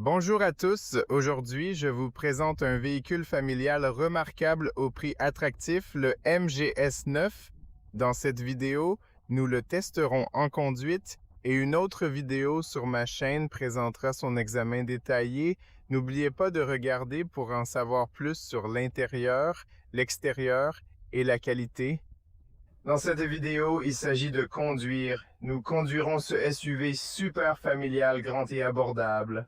Bonjour à tous, aujourd'hui je vous présente un véhicule familial remarquable au prix attractif, le MGS9. Dans cette vidéo, nous le testerons en conduite et une autre vidéo sur ma chaîne présentera son examen détaillé. N'oubliez pas de regarder pour en savoir plus sur l'intérieur, l'extérieur et la qualité. Dans cette vidéo, il s'agit de conduire. Nous conduirons ce SUV super familial, grand et abordable.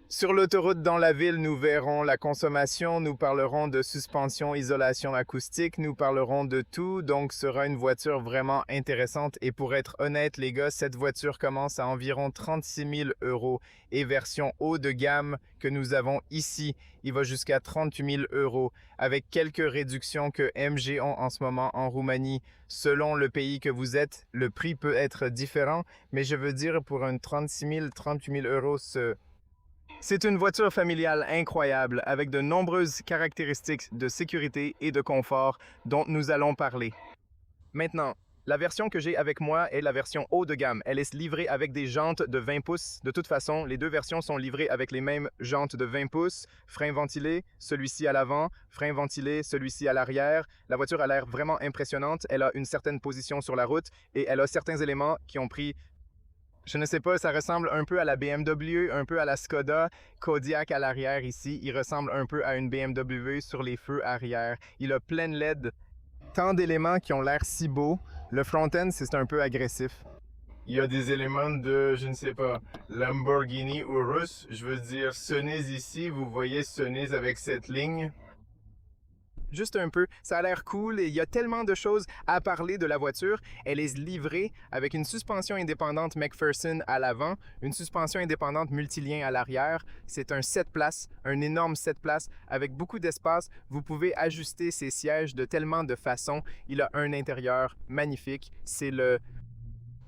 Sur l'autoroute dans la ville, nous verrons la consommation, nous parlerons de suspension, isolation acoustique, nous parlerons de tout, donc ce sera une voiture vraiment intéressante. Et pour être honnête les gars, cette voiture commence à environ 36 000 € et version haut de gamme que nous avons ici, il va jusqu'à 38 000 € avec quelques réductions que MG ont en ce moment en Roumanie. Selon le pays que vous êtes, le prix peut être différent, mais je veux dire pour un 36 000, 38 000 €, c'est une voiture familiale incroyable avec de nombreuses caractéristiques de sécurité et de confort dont nous allons parler. Maintenant, la version que j'ai avec moi est la version haut de gamme. Elle est livrée avec des jantes de 20 pouces. De toute façon, les deux versions sont livrées avec les mêmes jantes de 20 pouces, frein ventilé, celui-ci à l'avant, frein ventilé, celui-ci à l'arrière. La voiture a l'air vraiment impressionnante. Elle a une certaine position sur la route et elle a certains éléments qui ont pris... Je ne sais pas, ça ressemble un peu à la BMW, un peu à la Skoda. Kodiaq à l'arrière ici, il ressemble un peu à une BMW sur les feux arrière. Il a plein de LED. Tant d'éléments qui ont l'air si beaux. Le front-end, c'est un peu agressif. Il y a des éléments de, je ne sais pas, Lamborghini ou russe. Je veux dire, Sunnies ici, vous voyez Sunnies avec cette ligne. Juste un peu, ça a l'air cool et il y a tellement de choses à parler de la voiture. Elle est livrée avec une suspension indépendante McPherson à l'avant, une suspension indépendante multilien à l'arrière. C'est un 7 places, un énorme 7 places avec beaucoup d'espace. Vous pouvez ajuster ces sièges de tellement de façons. Il a un intérieur magnifique. C'est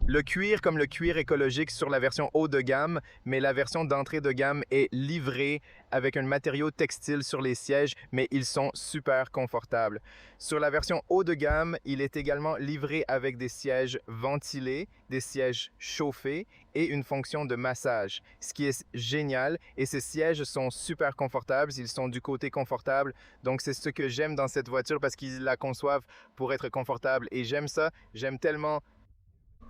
le cuir comme le cuir écologique sur la version haut de gamme, mais la version d'entrée de gamme est livrée avec un matériau textile sur les sièges, mais ils sont super confortables. Sur la version haut de gamme, il est également livré avec des sièges ventilés, des sièges chauffés et une fonction de massage, ce qui est génial. Et ces sièges sont super confortables, ils sont du côté confortable. Donc c'est ce que j'aime dans cette voiture parce qu'ils la conçoivent pour être confortable. Et j'aime ça, j'aime tellement.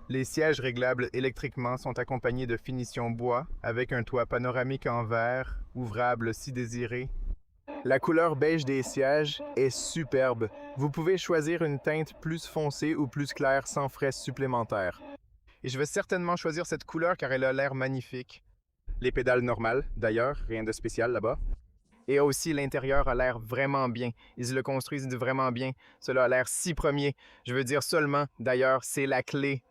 Les sièges réglables électriquement sont accompagnés de finition bois avec un toit panoramique en verre, ouvrable si désiré. La couleur beige des sièges est superbe. Vous pouvez choisir une teinte plus foncée ou plus claire sans frais supplémentaires. Et je vais certainement choisir cette couleur car elle a l'air magnifique. Les pédales normales, d'ailleurs, rien de spécial là-bas. Et aussi, l'intérieur a l'air vraiment bien. Ils le construisent vraiment bien. Cela a l'air si premier. Je veux dire seulement, d'ailleurs, c'est la clé.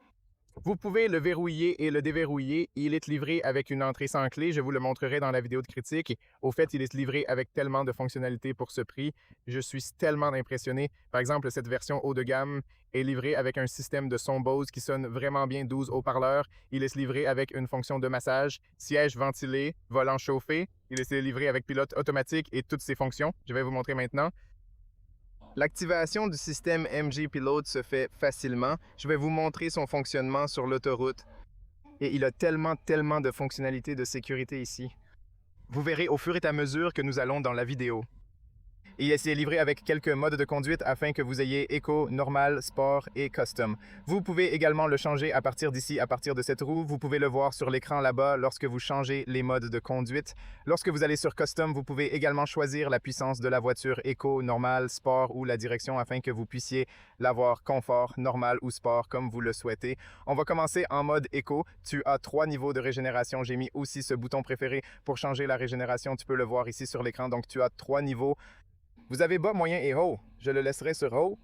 Vous pouvez le verrouiller et le déverrouiller. Il est livré avec une entrée sans clé. Je vous le montrerai dans la vidéo de critique. Au fait, il est livré avec tellement de fonctionnalités pour ce prix. Je suis tellement impressionné. Par exemple, cette version haut de gamme est livrée avec un système de son Bose qui sonne vraiment bien, 12 haut-parleurs. Il est livré avec une fonction de massage, siège ventilé, volant chauffé. Il est livré avec pilote automatique et toutes ses fonctions. Je vais vous montrer maintenant. L'activation du système MG Pilot se fait facilement. Je vais vous montrer son fonctionnement sur l'autoroute. Et il a tellement de fonctionnalités de sécurité ici. Vous verrez au fur et à mesure que nous allons dans la vidéo. Et c'est livré avec quelques modes de conduite afin que vous ayez Eco, Normal, Sport et Custom. Vous pouvez également le changer à partir d'ici, à partir de cette roue. Vous pouvez le voir sur l'écran là-bas lorsque vous changez les modes de conduite. Lorsque vous allez sur Custom, vous pouvez également choisir la puissance de la voiture Eco, Normal, Sport ou la direction afin que vous puissiez l'avoir confort, normal ou sport comme vous le souhaitez. On va commencer en mode Eco. Tu as 3 niveaux de régénération. J'ai mis aussi ce bouton préféré pour changer la régénération. Tu peux le voir ici sur l'écran. Donc tu as 3 niveaux. Vous avez bas, moyen et haut. Je le laisserai sur haut.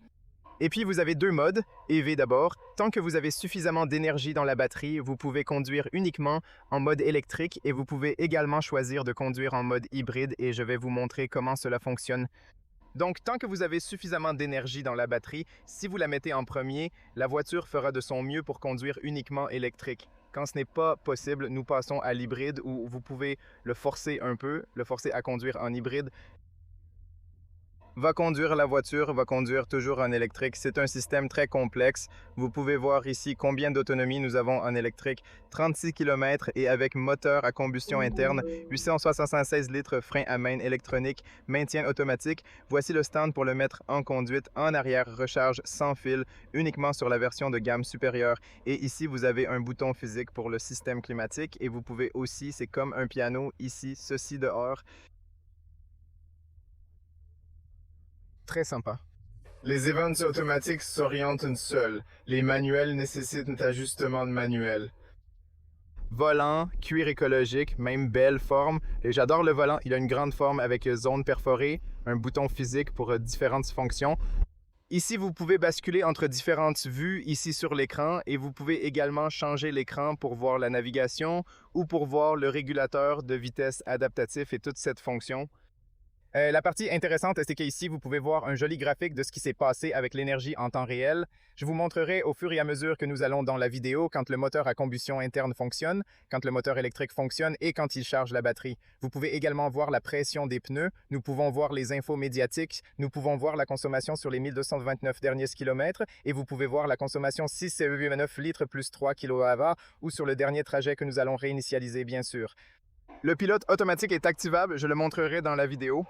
Et puis vous avez 2 modes, EV d'abord. Tant que vous avez suffisamment d'énergie dans la batterie, vous pouvez conduire uniquement en mode électrique et vous pouvez également choisir de conduire en mode hybride et je vais vous montrer comment cela fonctionne. Donc tant que vous avez suffisamment d'énergie dans la batterie, si vous la mettez en premier, la voiture fera de son mieux pour conduire uniquement électrique. Quand ce n'est pas possible, nous passons à l'hybride où vous pouvez le forcer un peu, le forcer à conduire en hybride. va conduire la voiture, va conduire toujours en électrique. C'est un système très complexe. Vous pouvez voir ici combien d'autonomie nous avons en électrique. 36 km et avec moteur à combustion interne, 876 litres frein à main électronique, maintien automatique. Voici le stand pour le mettre en conduite, en arrière, recharge sans fil, uniquement sur la version de gamme supérieure. Et ici, vous avez un bouton physique pour le système climatique et vous pouvez aussi, c'est comme un piano ici, ceci dehors. Très sympa. Les events automatiques s'orientent seuls. Les manuels nécessitent un ajustement de manuel. Volant, cuir écologique, même belle forme. Et j'adore le volant, il a une grande forme avec zone perforée, un bouton physique pour différentes fonctions. Ici, vous pouvez basculer entre différentes vues ici sur l'écran et vous pouvez également changer l'écran pour voir la navigation ou pour voir le régulateur de vitesse adaptatif et toute cette fonction. La partie intéressante, c'est qu'ici, vous pouvez voir un joli graphique de ce qui s'est passé avec l'énergie en temps réel. Je vous montrerai au fur et à mesure que nous allons dans la vidéo quand le moteur à combustion interne fonctionne, quand le moteur électrique fonctionne et quand il charge la batterie. Vous pouvez également voir la pression des pneus, nous pouvons voir les infos médiatiques, nous pouvons voir la consommation sur les 1229 derniers kilomètres et vous pouvez voir la consommation 6,9 litres plus 3 kWh ou sur le dernier trajet que nous allons réinitialiser bien sûr. Le pilote automatique est activable, je le montrerai dans la vidéo.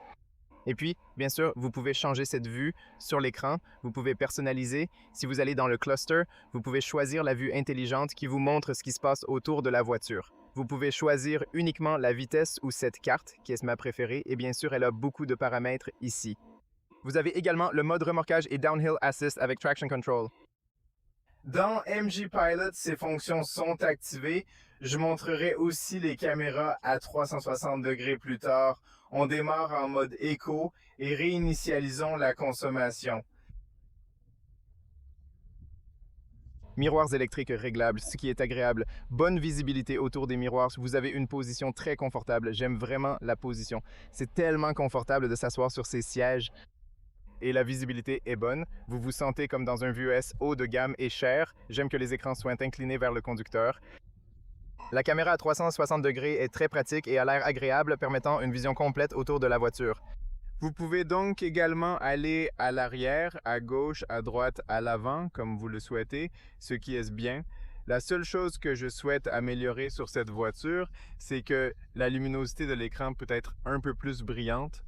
Et puis, bien sûr, vous pouvez changer cette vue sur l'écran, vous pouvez personnaliser. Si vous allez dans le cluster, vous pouvez choisir la vue intelligente qui vous montre ce qui se passe autour de la voiture. Vous pouvez choisir uniquement la vitesse ou cette carte, qui est ma préférée, et bien sûr, elle a beaucoup de paramètres ici. Vous avez également le mode remorquage et Downhill Assist avec Traction Control. Dans MG Pilot, ces fonctions sont activées. Je montrerai aussi les caméras à 360 degrés plus tard. On démarre en mode éco et réinitialisons la consommation. Miroirs électriques réglables, ce qui est agréable. Bonne visibilité autour des miroirs. Vous avez une position très confortable. J'aime vraiment la position. C'est tellement confortable de s'asseoir sur ces sièges. Et la visibilité est bonne. Vous vous sentez comme dans un Vue S haut de gamme et cher. J'aime que les écrans soient inclinés vers le conducteur. La caméra à 360 degrés est très pratique et a l'air agréable, permettant une vision complète autour de la voiture. Vous pouvez donc également aller à l'arrière, à gauche, à droite, à l'avant, comme vous le souhaitez, ce qui est bien. La seule chose que je souhaite améliorer sur cette voiture, c'est que la luminosité de l'écran peut être un peu plus brillante.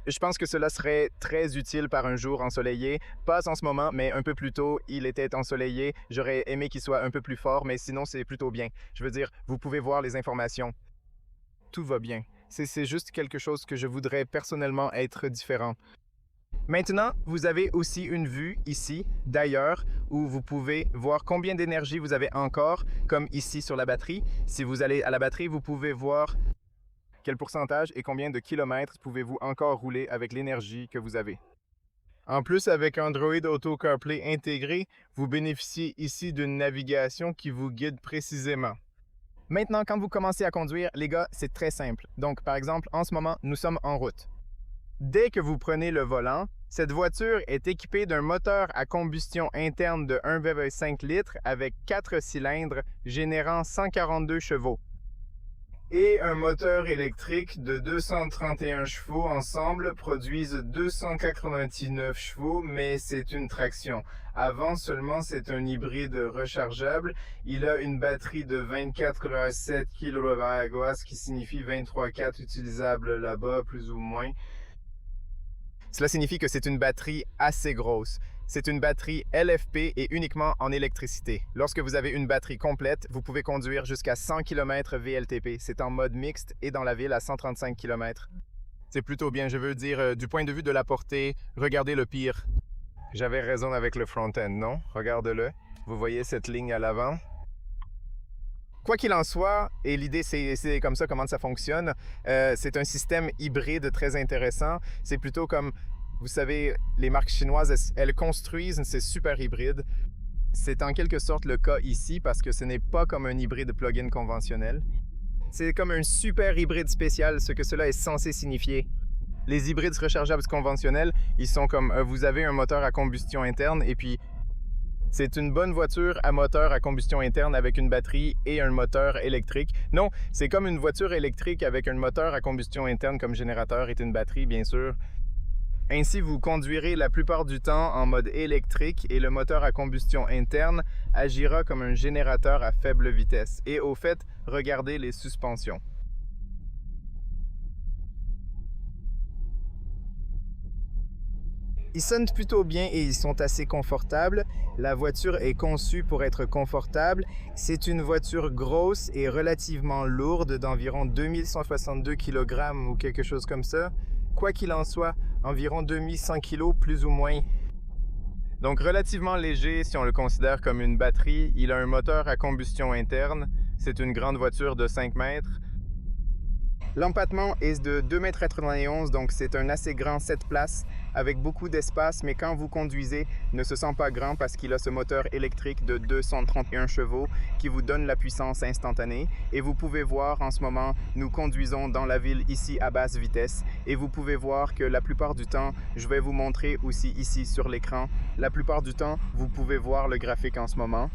Je pense que cela serait très utile par un jour ensoleillé. Pas en ce moment, mais un peu plus tôt, il était ensoleillé. J'aurais aimé qu'il soit un peu plus fort, mais sinon, c'est plutôt bien. Je veux dire, vous pouvez voir les informations. Tout va bien. C'est juste quelque chose que je voudrais personnellement être différent. Maintenant, vous avez aussi une vue ici, d'ailleurs, où vous pouvez voir combien d'énergie vous avez encore, comme ici sur la batterie. Si vous allez à la batterie, vous pouvez voir quel pourcentage et combien de kilomètres pouvez-vous encore rouler avec l'énergie que vous avez. En plus, avec Android Auto CarPlay intégré, vous bénéficiez ici d'une navigation qui vous guide précisément. Maintenant, quand vous commencez à conduire, les gars, c'est très simple. Donc, par exemple, en ce moment, nous sommes en route. Dès que vous prenez le volant, cette voiture est équipée d'un moteur à combustion interne de 1,5 litres avec 4 cylindres générant 142 chevaux. Et un moteur électrique de 231 chevaux ensemble produisent 299 chevaux, mais c'est une traction. Avant seulement, c'est un hybride rechargeable. Il a une batterie de 24,7 kWh, ce qui signifie 23,4 utilisables là-bas, plus ou moins. Cela signifie que c'est une batterie assez grosse. C'est une batterie LFP et uniquement en électricité. Lorsque vous avez une batterie complète, vous pouvez conduire jusqu'à 100 km VLTP. C'est en mode mixte et dans la ville à 135 km. C'est plutôt bien, je veux dire, du point de vue de la portée, regardez le pire. J'avais raison avec le front-end, non? Regarde-le. Vous voyez cette ligne à l'avant? Quoi qu'il en soit, et l'idée c'est comme ça comment ça fonctionne, c'est un système hybride très intéressant. C'est plutôt comme, vous savez, les marques chinoises, elles construisent ces super hybrides. C'est en quelque sorte le cas ici parce que ce n'est pas comme un hybride plug-in conventionnel. C'est comme un super hybride spécial, ce que cela est censé signifier. Les hybrides rechargeables conventionnels, ils sont comme, vous avez un moteur à combustion interne et puis c'est une bonne voiture à moteur à combustion interne avec une batterie et un moteur électrique. Non, c'est comme une voiture électrique avec un moteur à combustion interne comme générateur et une batterie, bien sûr. Ainsi, vous conduirez la plupart du temps en mode électrique et le moteur à combustion interne agira comme un générateur à faible vitesse. Et au fait, regardez les suspensions. Ils sonnent plutôt bien et ils sont assez confortables. La voiture est conçue pour être confortable. C'est une voiture grosse et relativement lourde d'environ 2162 kg ou quelque chose comme ça. Quoi qu'il en soit, environ 2100 kg plus ou moins. Donc relativement léger si on le considère comme une batterie. Il a un moteur à combustion interne. C'est une grande voiture de 5 mètres. L'empattement est de 2,91 m, donc c'est un assez grand 7 places avec beaucoup d'espace, mais quand vous conduisez, ne se sent pas grand parce qu'il a ce moteur électrique de 231 chevaux qui vous donne la puissance instantanée. Et vous pouvez voir en ce moment, nous conduisons dans la ville ici à basse vitesse. Et vous pouvez voir que la plupart du temps, je vais vous montrer aussi ici sur l'écran, la plupart du temps, vous pouvez voir le graphique en ce moment.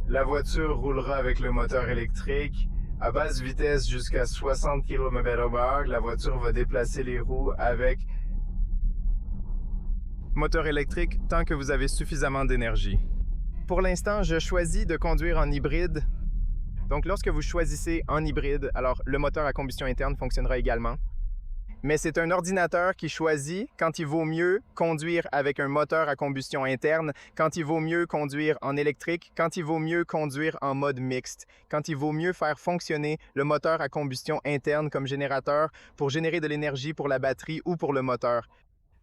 La voiture roulera avec le moteur électrique. À basse vitesse jusqu'à 60 km/h, la voiture va déplacer les roues avec moteur électrique tant que vous avez suffisamment d'énergie. Pour l'instant, je choisis de conduire en hybride. Donc lorsque vous choisissez en hybride, alors le moteur à combustion interne fonctionnera également. Mais c'est un ordinateur qui choisit quand il vaut mieux conduire avec un moteur à combustion interne, quand il vaut mieux conduire en électrique, quand il vaut mieux conduire en mode mixte, quand il vaut mieux faire fonctionner le moteur à combustion interne comme générateur pour générer de l'énergie pour la batterie ou pour le moteur.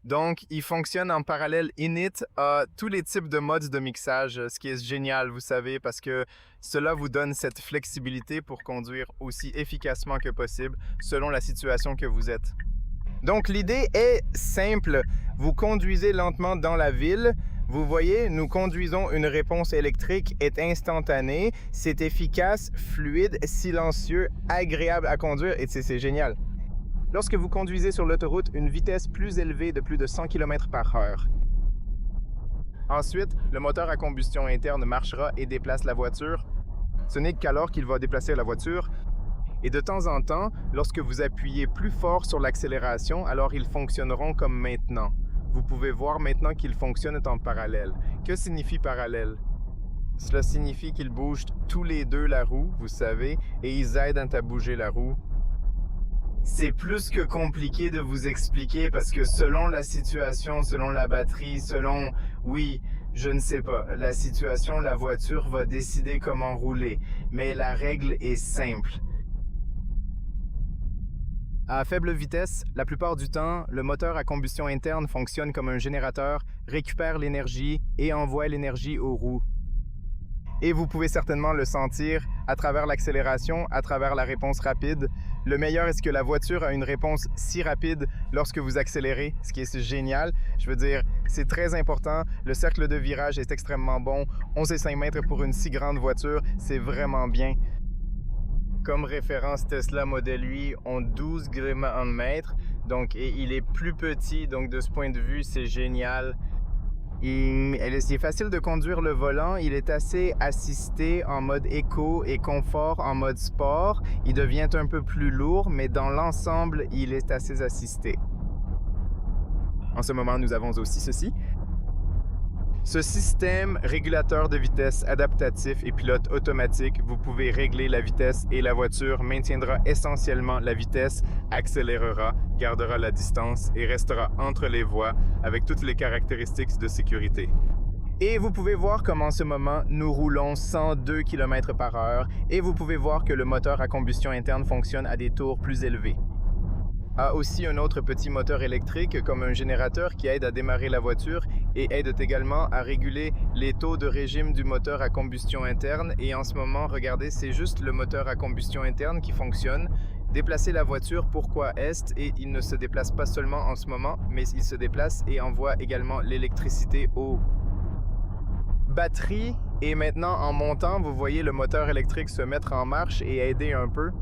Donc, il fonctionne en parallèle init à tous les types de modes de mixage, ce qui est génial, vous savez, parce que cela vous donne cette flexibilité pour conduire aussi efficacement que possible selon la situation que vous êtes. Donc, l'idée est simple. Vous conduisez lentement dans la ville. Vous voyez, nous conduisons une réponse électrique est instantanée, c'est efficace, fluide, silencieux, agréable à conduire et c'est génial. Lorsque vous conduisez sur l'autoroute, une vitesse plus élevée de plus de 100 km/h. Ensuite, le moteur à combustion interne marchera et déplace la voiture. Ce n'est qu'alors qu'il va déplacer la voiture. Et de temps en temps, lorsque vous appuyez plus fort sur l'accélération, alors ils fonctionneront comme maintenant. Vous pouvez voir maintenant qu'ils fonctionnent en parallèle. Que signifie parallèle? Cela signifie qu'ils bougent tous les deux la roue, vous savez, et ils aident à bouger la roue. C'est plus que compliqué de vous expliquer parce que selon la situation, selon la batterie, selon, oui, je ne sais pas, la situation, la voiture va décider comment rouler. Mais la règle est simple. À faible vitesse, la plupart du temps, le moteur à combustion interne fonctionne comme un générateur, récupère l'énergie et envoie l'énergie aux roues. Et vous pouvez certainement le sentir à travers l'accélération, à travers la réponse rapide. Le meilleur est que la voiture a une réponse si rapide lorsque vous accélérez, ce qui est génial. Je veux dire, c'est très important. Le cercle de virage est extrêmement bon. 11,5 mètres pour une si grande voiture, c'est vraiment bien. Comme référence, Tesla Model 8 ont 12 Nm, donc et il est plus petit, donc de ce point de vue, c'est génial. C'est facile de conduire le volant, il est assez assisté en mode éco et confort en mode sport. Il devient un peu plus lourd, mais dans l'ensemble, il est assez assisté. En ce moment, nous avons aussi ceci. Ce système régulateur de vitesse adaptatif et pilote automatique, vous pouvez régler la vitesse et la voiture maintiendra essentiellement la vitesse, accélérera, gardera la distance et restera entre les voies avec toutes les caractéristiques de sécurité. Et vous pouvez voir comme en ce moment, nous roulons 102 km/h et vous pouvez voir que le moteur à combustion interne fonctionne à des tours plus élevés. A aussi un autre petit moteur électrique comme un générateur qui aide à démarrer la voiture et aide également à réguler les taux de régime du moteur à combustion interne. Et en ce moment, regardez, c'est juste le moteur à combustion interne qui fonctionne. Déplacer la voiture, pourquoi est-ce? Et il ne se déplace pas seulement en ce moment, mais il se déplace et envoie également l'électricité aux batteries. Et maintenant, en montant, vous voyez le moteur électrique se mettre en marche et aider un peu.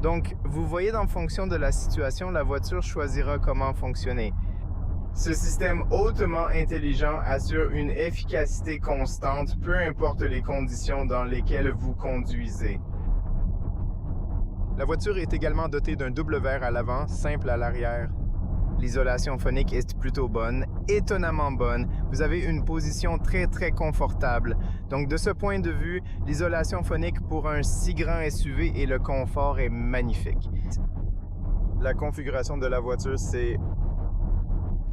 Donc, vous voyez, en fonction de la situation, la voiture choisira comment fonctionner. Ce système hautement intelligent assure une efficacité constante, peu importe les conditions dans lesquelles vous conduisez. La voiture est également dotée d'un double verre à l'avant, simple à l'arrière. L'isolation phonique est plutôt bonne, étonnamment bonne. Vous avez une position très confortable. Donc de ce point de vue, l'isolation phonique pour un si grand SUV et le confort est magnifique. La configuration de la voiture, c'est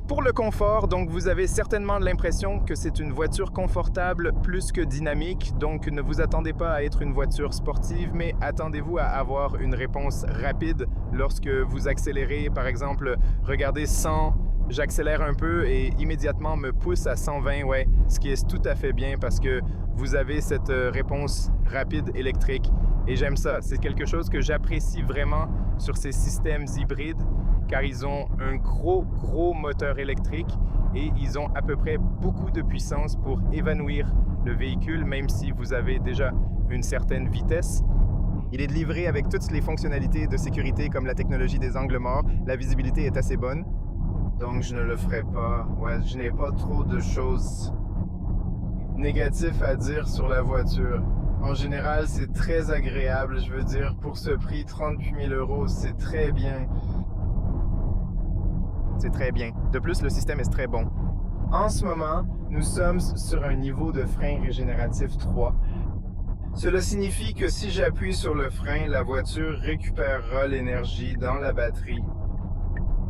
pour le confort, donc vous avez certainement l'impression que c'est une voiture confortable plus que dynamique, donc ne vous attendez pas à être une voiture sportive, mais attendez-vous à avoir une réponse rapide lorsque vous accélérez. Par exemple, regardez 100, j'accélère un peu et immédiatement me pousse à 120, ouais, ce qui est tout à fait bien parce que vous avez cette réponse rapide électrique et j'aime ça. C'est quelque chose que j'apprécie vraiment sur ces systèmes hybrides, car ils ont un gros moteur électrique et ils ont à peu près beaucoup de puissance pour évanouir le véhicule, même si vous avez déjà une certaine vitesse. Il est livré avec toutes les fonctionnalités de sécurité comme la technologie des angles morts. La visibilité est assez bonne. Donc je ne le ferai pas. Ouais, je n'ai pas trop de choses négatives à dire sur la voiture. En général, c'est très agréable. Je veux dire, pour ce prix, 38 000 €, c'est très bien. C'est très bien. De plus, le système est très bon. En ce moment, nous sommes sur un niveau de frein régénératif 3. Cela signifie que si j'appuie sur le frein, la voiture récupérera l'énergie dans la batterie.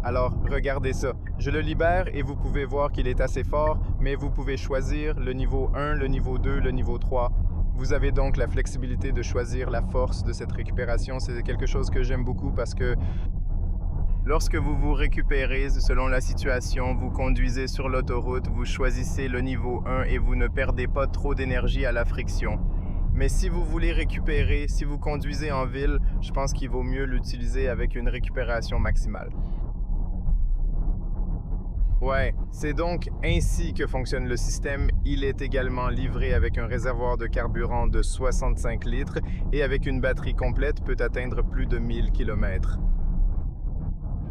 Alors, regardez ça. Je le libère et vous pouvez voir qu'il est assez fort, mais vous pouvez choisir le niveau 1, le niveau 2, le niveau 3. Vous avez donc la flexibilité de choisir la force de cette récupération. C'est quelque chose que j'aime beaucoup parce que lorsque vous vous récupérez selon la situation, vous conduisez sur l'autoroute, vous choisissez le niveau 1 et vous ne perdez pas trop d'énergie à la friction. Mais si vous voulez récupérer, si vous conduisez en ville, je pense qu'il vaut mieux l'utiliser avec une récupération maximale. Ouais, c'est donc ainsi que fonctionne le système. Il est également livré avec un réservoir de carburant de 65 litres et avec une batterie complète peut atteindre plus de 1000 km.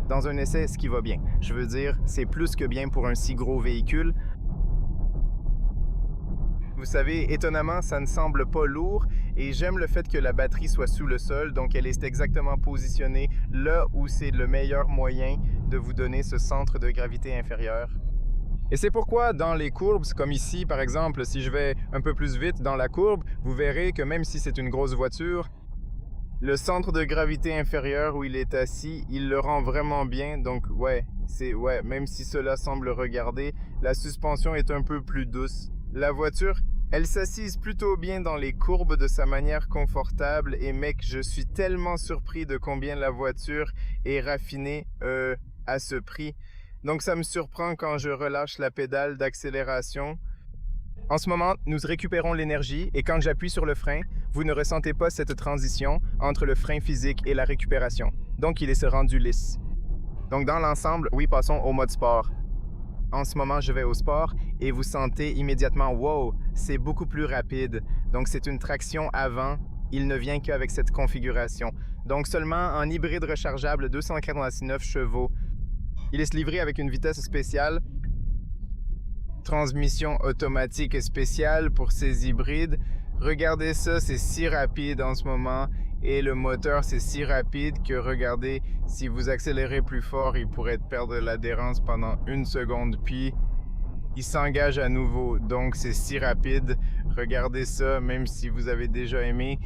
Dans un essai, ce qui va bien. Je veux dire, c'est plus que bien pour un si gros véhicule. Vous savez, étonnamment, ça ne semble pas lourd et j'aime le fait que la batterie soit sous le sol, donc elle est exactement positionnée là où c'est le meilleur moyen de vous donner ce centre de gravité inférieur. Et c'est pourquoi dans les courbes, comme ici par exemple, si je vais un peu plus vite dans la courbe, vous verrez que même si c'est une grosse voiture, le centre de gravité inférieur où il est assis, il le rend vraiment bien. Donc même si cela semble regarder, la suspension est un peu plus douce. La voiture, elle s'assise plutôt bien dans les courbes de sa manière confortable et mec, je suis tellement surpris de combien la voiture est raffinée à ce prix. Donc ça me surprend quand je relâche la pédale d'accélération. En ce moment, nous récupérons l'énergie et quand j'appuie sur le frein, vous ne ressentez pas cette transition entre le frein physique et la récupération. Donc il est rendu lisse. Donc dans l'ensemble, oui, passons au mode sport. En ce moment, je vais au sport et vous sentez immédiatement, wow, c'est beaucoup plus rapide. Donc c'est une traction avant, il ne vient qu'avec cette configuration. Donc seulement en hybride rechargeable 289 chevaux. Il est livré avec une vitesse spéciale, transmission automatique spéciale pour ces hybrides. Regardez ça, c'est si rapide en ce moment et le moteur c'est si rapide que regardez, si vous accélérez plus fort, il pourrait perdre l'adhérence pendant 1 seconde puis il s'engage à nouveau. Donc c'est si rapide, regardez ça, même si vous avez déjà aimé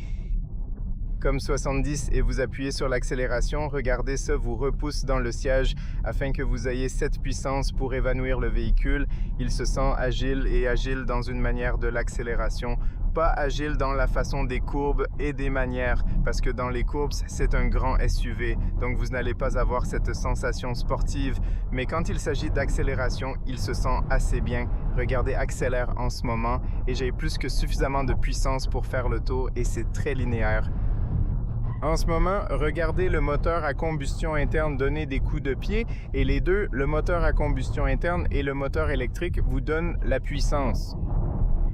comme 70 et vous appuyez sur l'accélération, regardez ça, vous repousse dans le siège afin que vous ayez cette puissance pour évanouir le véhicule. Il se sent agile et agile dans une manière de l'accélération, pas agile dans la façon des courbes et des manières, parce que dans les courbes, c'est un grand SUV, donc vous n'allez pas avoir cette sensation sportive, mais quand il s'agit d'accélération, il se sent assez bien. Regardez, accélère en ce moment et j'ai plus que suffisamment de puissance pour faire le tour et c'est très linéaire. En ce moment, regardez le moteur à combustion interne donner des coups de pied et les deux, le moteur à combustion interne et le moteur électrique, vous donnent la puissance.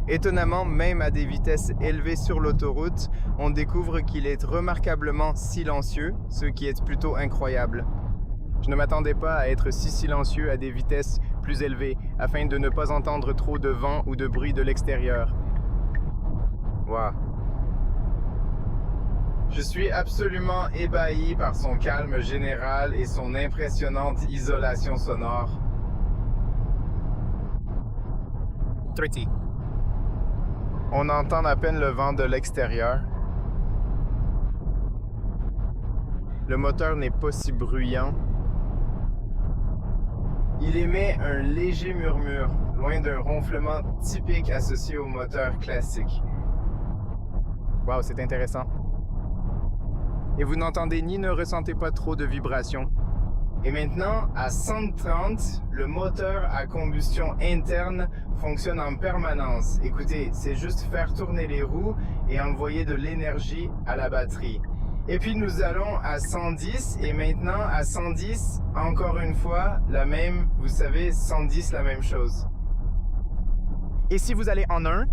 Étonnamment, même à des vitesses élevées sur l'autoroute, on découvre qu'il est remarquablement silencieux, ce qui est plutôt incroyable. Je ne m'attendais pas à être si silencieux à des vitesses plus élevées, afin de ne pas entendre trop de vent ou de bruit de l'extérieur. Waouh! Je suis absolument ébahi par son calme général et son impressionnante isolation sonore. 30. On entend à peine le vent de l'extérieur. Le moteur n'est pas si bruyant. Il émet un léger murmure, loin d'un ronflement typique associé au moteur classique. Wow, c'est intéressant. Et vous n'entendez ni ne ressentez pas trop de vibrations. Et maintenant, à 130, le moteur à combustion interne fonctionne en permanence. Écoutez, c'est juste faire tourner les roues et envoyer de l'énergie à la batterie. Et puis nous allons à 110 et maintenant à 110, encore une fois, la même, vous savez, 110 la même chose. Et si vous allez en 1,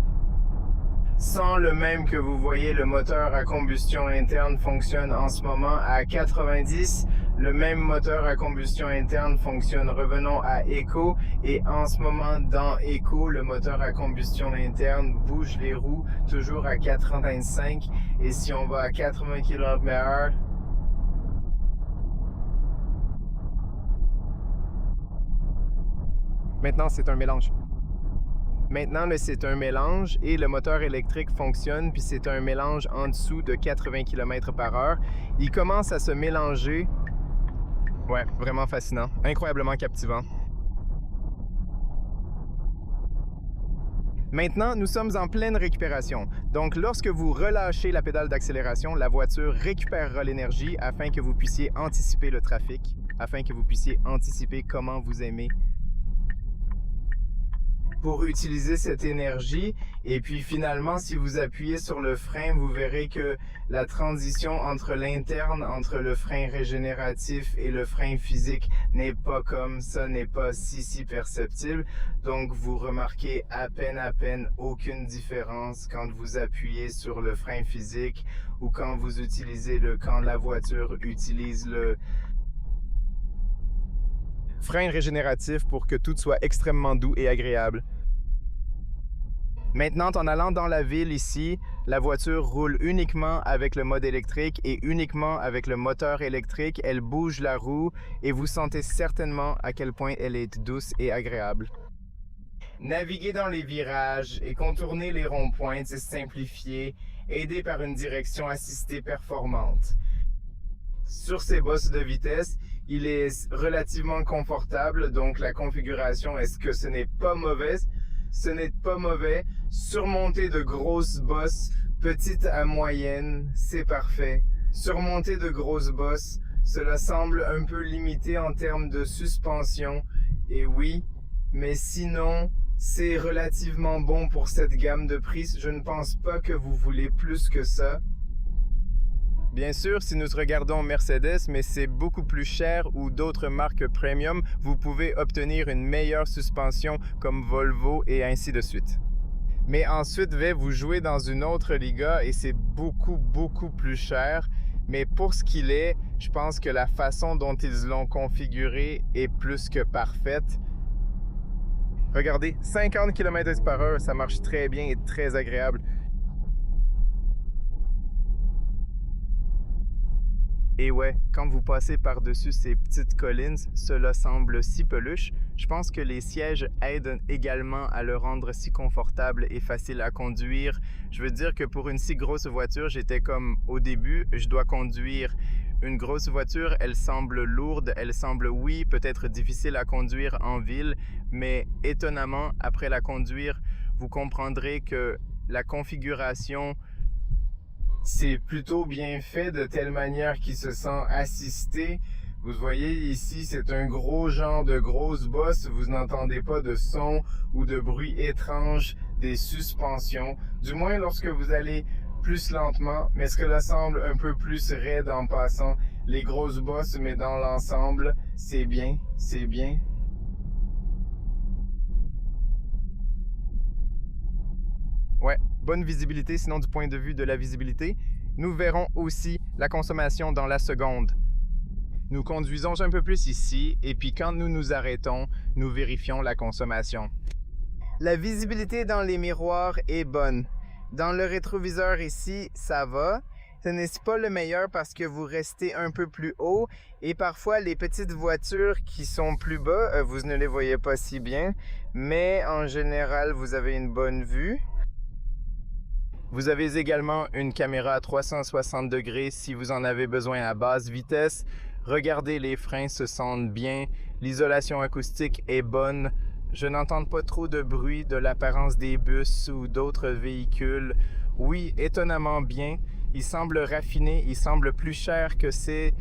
Sans le même que vous voyez, le moteur à combustion interne fonctionne en ce moment à 90. Le même moteur à combustion interne fonctionne, revenons à Eco. Et en ce moment, dans Eco, le moteur à combustion interne bouge les roues toujours à 85. Et si on va à 80 km/h, maintenant c'est un mélange. maintenant, c'est un mélange et le moteur électrique fonctionne, puis c'est un mélange en dessous de 80 km/h. Il commence à se mélanger. Ouais, vraiment fascinant, incroyablement captivant. Maintenant, nous sommes en pleine récupération. Donc, lorsque vous relâchez la pédale d'accélération, la voiture récupérera l'énergie afin que vous puissiez anticiper le trafic, afin que vous puissiez anticiper comment vous aimez pour utiliser cette énergie. Et puis finalement, si vous appuyez sur le frein, vous verrez que la transition entre l'interne, entre le frein régénératif et le frein physique n'est pas comme ça, n'est pas si perceptible. Donc vous remarquez à peine aucune différence quand vous appuyez sur le frein physique ou quand vous utilisez quand la voiture utilise le frein régénératif pour que tout soit extrêmement doux et agréable. Maintenant, en allant dans la ville ici, la voiture roule uniquement avec le mode électrique et uniquement avec le moteur électrique. Elle bouge la roue et vous sentez certainement à quel point elle est douce et agréable. Naviguer dans les virages et contourner les ronds-points, c'est simplifié, aidé par une direction assistée performante. Sur ces bosses de vitesse, il est relativement confortable, donc la configuration, est-ce que ce n'est pas mauvais? Ce n'est pas mauvais. Surmonter de grosses bosses, petites à moyennes, c'est parfait. Surmonter de grosses bosses, cela semble un peu limité en termes de suspension. Et oui, mais sinon, c'est relativement bon pour cette gamme de prix. Je ne pense pas que vous voulez plus que ça. Bien sûr, si nous regardons Mercedes, mais c'est beaucoup plus cher ou d'autres marques premium, vous pouvez obtenir une meilleure suspension comme Volvo et ainsi de suite. Mais ensuite, vous jouez dans une autre Liga et c'est beaucoup plus cher. Mais pour ce qu'il est, je pense que la façon dont ils l'ont configuré est plus que parfaite. Regardez, 50 km/h, ça marche très bien et très agréable. Et ouais, quand vous passez par-dessus ces petites collines, cela semble si peluche. Je pense que les sièges aident également à le rendre si confortable et facile à conduire. Je veux dire que pour une si grosse voiture, j'étais comme au début, je dois conduire une grosse voiture, elle semble lourde, elle semble, oui, peut-être difficile à conduire en ville, mais étonnamment, après la conduire, vous comprendrez que la configuration, c'est plutôt bien fait de telle manière qu'il se sent assisté. Vous voyez ici, c'est un gros genre de grosse bosse. Vous n'entendez pas de son ou de bruit étrange des suspensions. Du moins lorsque vous allez plus lentement, mais ce que là semble un peu plus raide en passant. Les grosses bosses, mais dans l'ensemble, c'est bien, c'est bien. Ouais, bonne visibilité, sinon du point de vue de la visibilité. Nous verrons aussi la consommation dans la seconde. Nous conduisons un peu plus ici, et puis quand nous nous arrêtons, nous vérifions la consommation. La visibilité dans les miroirs est bonne. Dans le rétroviseur ici, ça va. Ce n'est pas le meilleur parce que vous restez un peu plus haut et parfois les petites voitures qui sont plus bas, vous ne les voyez pas si bien, mais en général, vous avez une bonne vue. Vous avez également une caméra à 360 degrés si vous en avez besoin à basse vitesse. Regardez, les freins se sentent bien, l'isolation acoustique est bonne. Je n'entends pas trop de bruit de l'apparence des bus ou d'autres véhicules. Oui, étonnamment bien. Il semble raffiné, il semble plus cher que c'est.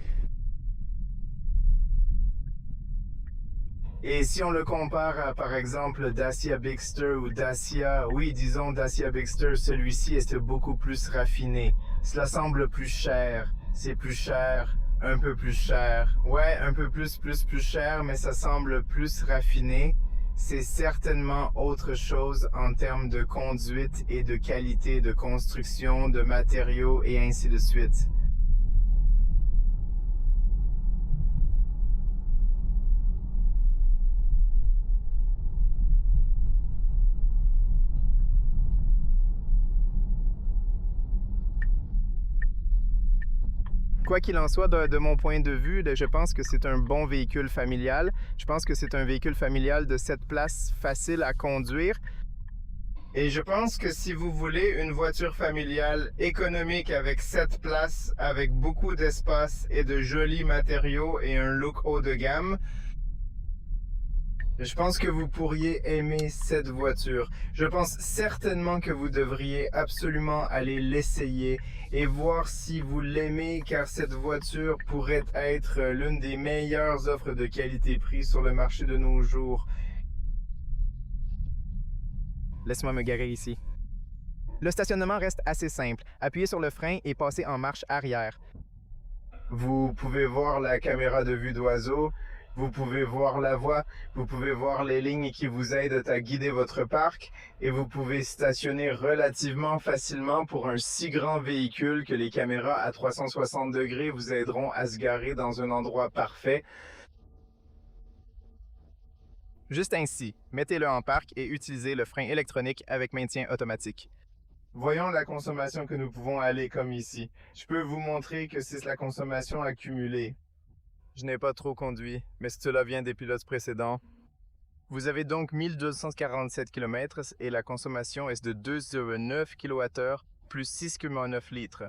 Et si on le compare à, par exemple, Dacia Bigster ou Dacia, oui, disons Dacia Bigster, celui-ci est beaucoup plus raffiné. Cela semble plus cher. C'est plus cher, un peu plus cher. Ouais, un peu plus cher, mais ça semble plus raffiné. C'est certainement autre chose en termes de conduite et de qualité de construction, de matériaux et ainsi de suite. Quoi qu'il en soit, de mon point de vue, je pense que c'est un bon véhicule familial. Je pense que c'est un véhicule familial de 7 places facile à conduire. Et je pense que si vous voulez une voiture familiale économique avec 7 places, avec beaucoup d'espace et de jolis matériaux et un look haut de gamme, je pense que vous pourriez aimer cette voiture. Je pense certainement que vous devriez absolument aller l'essayer et voir si vous l'aimez, car cette voiture pourrait être l'une des meilleures offres de qualité-prix sur le marché de nos jours. Laisse-moi me garer ici. Le stationnement reste assez simple. Appuyez sur le frein et passez en marche arrière. Vous pouvez voir la caméra de vue d'oiseau. Vous pouvez voir la voie, vous pouvez voir les lignes qui vous aident à guider votre parc et vous pouvez stationner relativement facilement pour un si grand véhicule que les caméras à 360 degrés vous aideront à se garer dans un endroit parfait. Juste ainsi, mettez-le en parc et utilisez le frein électronique avec maintien automatique. Voyons la consommation que nous pouvons aller comme ici. Je peux vous montrer que c'est la consommation accumulée. Je n'ai pas trop conduit, mais cela vient des pilotes précédents. Vous avez donc 1247 km et la consommation est de 2,9 kWh plus 6,9 litres.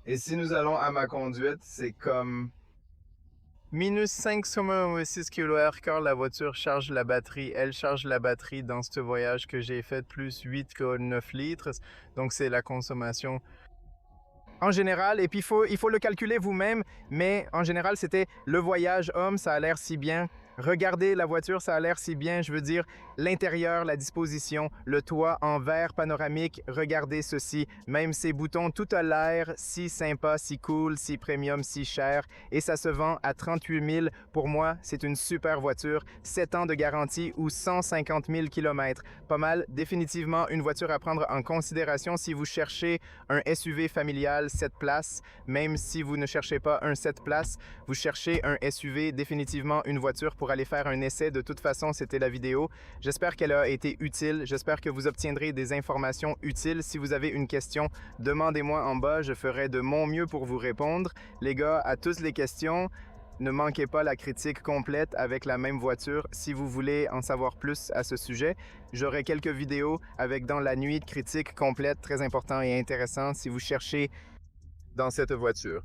Et si nous allons à ma conduite, c'est comme minus 5,6 kWh car la voiture charge la batterie. Elle charge la batterie dans ce voyage que j'ai fait plus 8,9 litres. Donc c'est la consommation en général, et puis il faut le calculer vous-même, mais en général, c'était le voyage homme, ça a l'air si bien. Regardez la voiture, ça a l'air si bien, je veux dire, l'intérieur, la disposition, le toit en verre panoramique, regardez ceci, même ces boutons, tout a l'air si sympa, si cool, si premium, si cher, et ça se vend à 38 000. Pour moi, c'est une super voiture, 7 ans de garantie ou 150 000 km. Pas mal, définitivement une voiture à prendre en considération si vous cherchez un SUV familial 7 places, même si vous ne cherchez pas un 7 places, vous cherchez un SUV, définitivement une voiture pour aller faire un essai. De toute façon, c'était la vidéo. J'espère qu'elle a été utile. J'espère que vous obtiendrez des informations utiles. Si vous avez une question, demandez-moi en bas. Je ferai de mon mieux pour vous répondre. Les gars, à toutes les questions, ne manquez pas la critique complète avec la même voiture. Si vous voulez en savoir plus à ce sujet, j'aurai quelques vidéos avec dans la nuit de critique complète, très important et intéressant si vous cherchez dans cette voiture.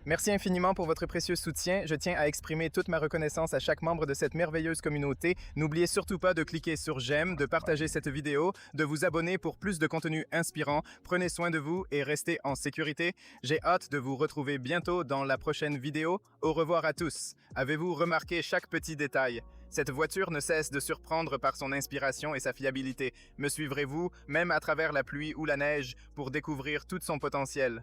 Merci infiniment pour votre précieux soutien. Je tiens à exprimer toute ma reconnaissance à chaque membre de cette merveilleuse communauté. N'oubliez surtout pas de cliquer sur j'aime, de partager cette vidéo, de vous abonner pour plus de contenu inspirant. Prenez soin de vous et restez en sécurité. J'ai hâte de vous retrouver bientôt dans la prochaine vidéo. Au revoir à tous. Avez-vous remarqué chaque petit détail? Cette voiture ne cesse de surprendre par son inspiration et sa fiabilité. Me suivrez-vous, même à travers la pluie ou la neige, pour découvrir tout son potentiel?